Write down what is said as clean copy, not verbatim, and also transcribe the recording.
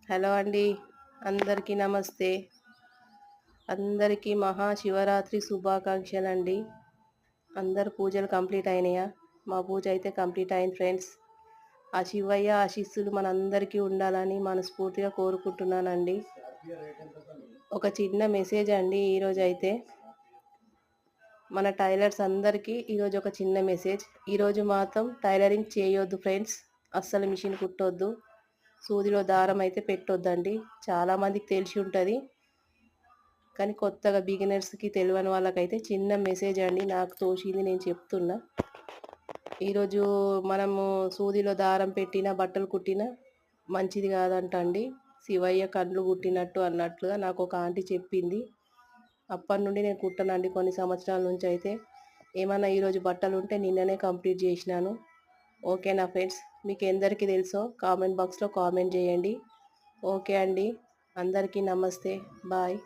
Hello అండి. అందరికీ నమస్తే. అందరికీ మహాశివరాత్రి శుభాకాంక్షలండి. అందరు పూజలు కంప్లీట్ అయినాయా? మా పూజ అయితే కంప్లీట్ అయింది ఫ్రెండ్స్. ఆ శివయ్య ఆశీస్సులు మనందరికీ ఉండాలని మనస్ఫూర్తిగా కోరుకుంటున్నానండి. ఒక చిన్న మెసేజ్ అండి ఈరోజైతే. మన టైలర్స్ అందరికీ ఈరోజు ఒక చిన్న మెసేజ్. ఈరోజు మాత్రం టైలరింగ్ చేయొద్దు ఫ్రెండ్స్. అస్సలు మిషన్ కుట్టొద్దు. సూదిలో దారం అయితే పెట్టొద్దండి. చాలామందికి తెలిసి ఉంటుంది, కానీ కొత్తగా బిగినర్స్కి తెలియని వాళ్ళకైతే చిన్న మెసేజ్ అండి. నాకు తోచింది నేను చెప్తున్నా. ఈరోజు మనము సూదిలో దారం పెట్టిన బట్టలు కుట్టినా మంచిది కాదంట అండి. శివయ్య కళ్ళు కుట్టినట్టు అన్నట్లుగా నాకు ఒక ఆంటీ చెప్పింది. అప్పటి నుండి నేను కుట్టనండి కొన్ని సంవత్సరాల నుంచి. అయితే ఏమన్నా ఈరోజు బట్టలు ఉంటే నిన్ననే కంప్లీట్ చేసినాను. ఓకేనా ఫ్రెండ్స్? మీకు ఎందరికీ తెలుసో కామెంట్ బాక్స్లో కామెంట్ చేయండి. ఓకే అండి. అందరికీ నమస్తే. బాయ్.